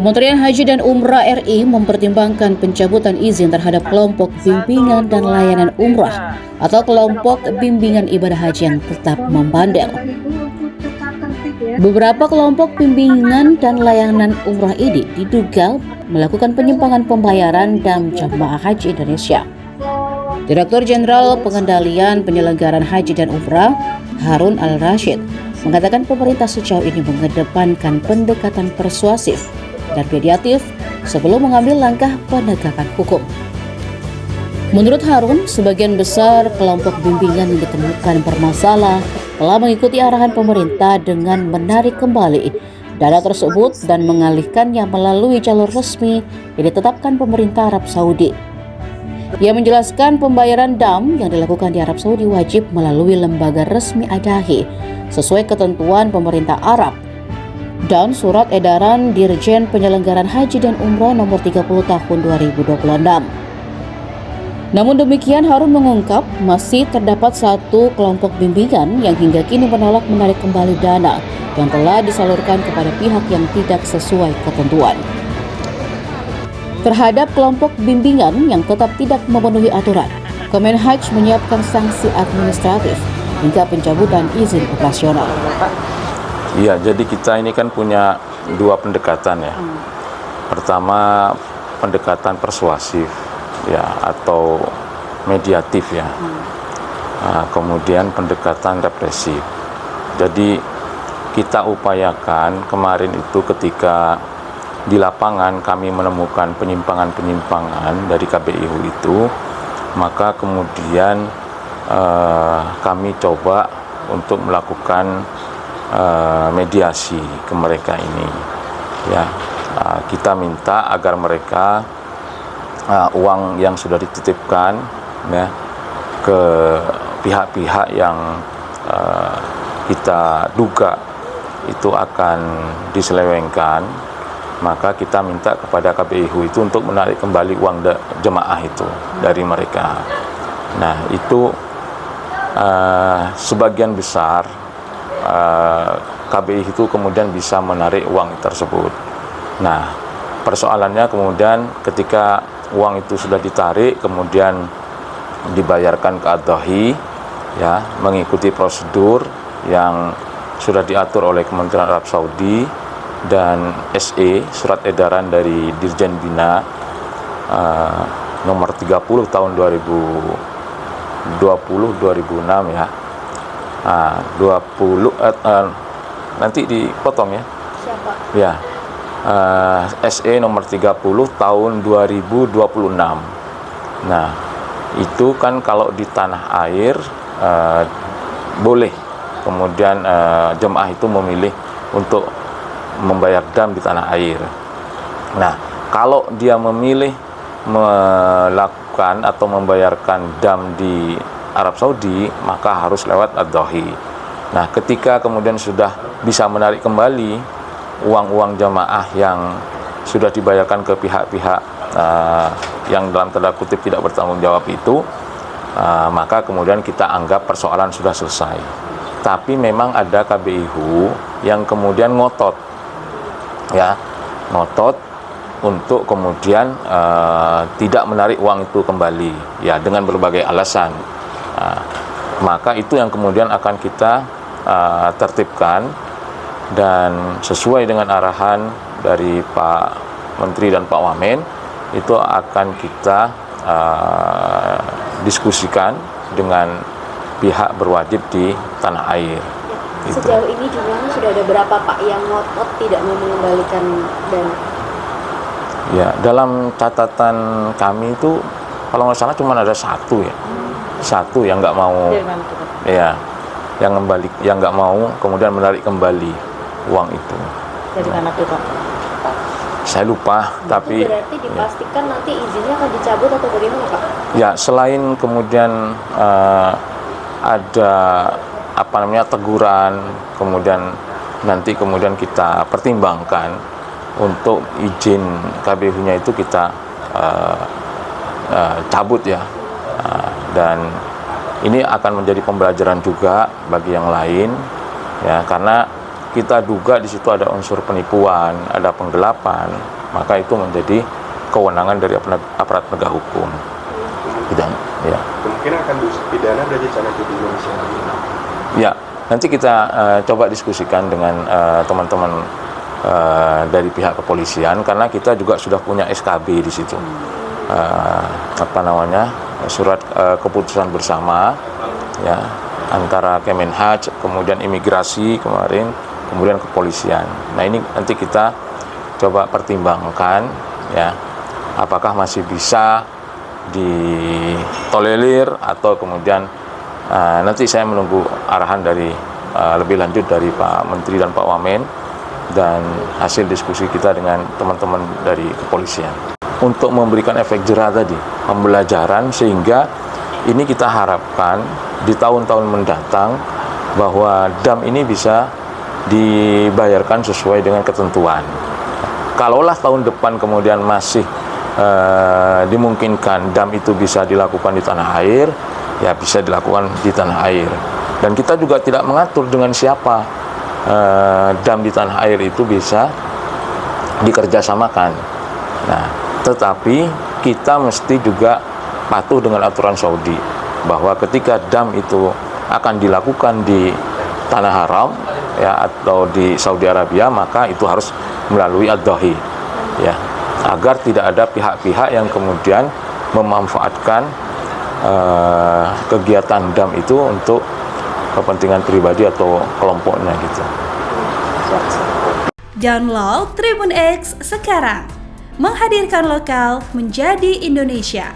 Kementerian Haji dan Umrah RI mempertimbangkan pencabutan izin terhadap kelompok bimbingan dan layanan umrah atau kelompok bimbingan ibadah haji yang tetap membandel. Beberapa kelompok bimbingan dan layanan umrah ini diduga melakukan penyimpangan pembayaran dam jamaah haji Indonesia. Direktur Jenderal Pengendalian Penyelenggaraan Haji dan Umrah Harun Al-Rashid mengatakan pemerintah sejauh ini mengedepankan pendekatan persuasif dan mediatif sebelum mengambil langkah penegakan hukum. Menurut Harun, sebagian besar kelompok bimbingan yang ditemukan bermasalah telah mengikuti arahan pemerintah dengan menarik kembali dana tersebut dan mengalihkannya melalui jalur resmi yang ditetapkan pemerintah Arab Saudi. Ia menjelaskan pembayaran dam yang dilakukan di Arab Saudi wajib melalui lembaga resmi adahi sesuai ketentuan pemerintah Arab dan Surat Edaran Dirjen Penyelenggaraan Haji dan Umrah nomor 30 tahun 2026. Namun demikian, Harun mengungkap masih terdapat satu kelompok bimbingan yang hingga kini menolak menarik kembali dana yang telah disalurkan kepada pihak yang tidak sesuai ketentuan. Terhadap kelompok bimbingan yang tetap tidak memenuhi aturan, Kemenhaj menyiapkan sanksi administratif hingga pencabutan izin operasional. Iya, jadi kita ini kan punya dua pendekatan ya. Pertama, pendekatan persuasif ya atau mediatif ya. Kemudian pendekatan represif. Jadi kita upayakan kemarin itu ketika di lapangan kami menemukan penyimpangan-penyimpangan dari KBIU itu, maka kemudian kami coba untuk melakukan mediasi ke mereka ini ya. Kita minta agar mereka uang yang sudah dititipkan ya ke pihak-pihak yang kita duga itu akan diselewengkan, maka kita minta kepada KBIU itu untuk menarik kembali uang jemaah itu dari mereka. Nah, itu sebagian besar KBI itu kemudian bisa menarik uang tersebut. Nah, persoalannya kemudian ketika uang itu sudah ditarik, kemudian dibayarkan ke Ad-Dhahi, ya, mengikuti prosedur yang sudah diatur oleh Kementerian Arab Saudi dan SE, Surat Edaran dari Dirjen Bina nomor 30 tahun 2020-2006 ya. 20 nanti dipotong ya. Siapa? Ya. SE nomor 30 tahun 2026. Nah, itu kan kalau di tanah air boleh kemudian jemaah itu memilih untuk membayar dam di tanah air. Nah, kalau dia memilih melakukan atau membayarkan dam di Arab Saudi, maka harus lewat Ad-Dhahi. Nah, ketika kemudian sudah bisa menarik kembali uang-uang jamaah yang sudah dibayarkan ke pihak-pihak yang dalam tanda kutip tidak bertanggung jawab itu, maka kemudian kita anggap persoalan sudah selesai. Tapi memang ada KBIU yang kemudian ngotot, ya, ngotot untuk kemudian tidak menarik uang itu kembali, ya, dengan berbagai alasan. Maka itu yang kemudian akan kita tertibkan dan sesuai dengan arahan dari Pak Menteri dan Pak Wamen, itu akan kita diskusikan dengan pihak berwajib di tanah air. Sejauh ini jumlahnya sudah ada berapa Pak yang ngotot tidak mau mengembalikan dana? Ya, dalam catatan kami itu kalau nggak salah cuma ada satu ya. Satu yang nggak mau, ya, yang nggak mau kemudian menarik kembali uang itu. Dari mana tuh Pak? Saya lupa, tapi berarti dipastikan nanti izinnya akan dicabut atau bagaimana Pak? Ya, selain kemudian ada teguran, kemudian nanti kemudian kita pertimbangkan untuk izin KBIU-nya itu kita cabut ya. Dan ini akan menjadi pembelajaran juga bagi yang lain ya, karena kita duga di situ ada unsur penipuan, ada penggelapan, maka itu menjadi kewenangan dari aparat penegak hukum. Gitu, ya. Kemungkinan akan pidana dari sana di Indonesia. Ya, nanti kita coba diskusikan dengan teman-teman dari pihak kepolisian, karena kita juga sudah punya SKB di situ. Surat keputusan bersama ya antara Kemenhaj, kemudian imigrasi kemarin, kemudian kepolisian. Nah, ini nanti kita coba pertimbangkan ya, apakah masih bisa ditolerir atau kemudian nanti saya menunggu arahan dari lebih lanjut dari Pak Menteri dan Pak Wamen dan hasil diskusi kita dengan teman-teman dari kepolisian untuk memberikan efek jerah tadi, pembelajaran, sehingga ini kita harapkan di tahun-tahun mendatang bahwa dam ini bisa dibayarkan sesuai dengan ketentuan. Kalaulah tahun depan kemudian masih dimungkinkan dam itu bisa dilakukan di tanah air, ya bisa dilakukan di tanah air. Dan kita juga tidak mengatur dengan siapa dam di tanah air itu bisa dikerjasamakan. Nah, tetapi kita mesti juga patuh dengan aturan Saudi bahwa ketika dam itu akan dilakukan di tanah haram ya atau di Saudi Arabia, maka itu harus melalui ad-dhahi ya, agar tidak ada pihak-pihak yang kemudian memanfaatkan kegiatan dam itu untuk kepentingan pribadi atau kelompoknya gitu. Download Tribun X sekarang, menghadirkan lokal menjadi Indonesia.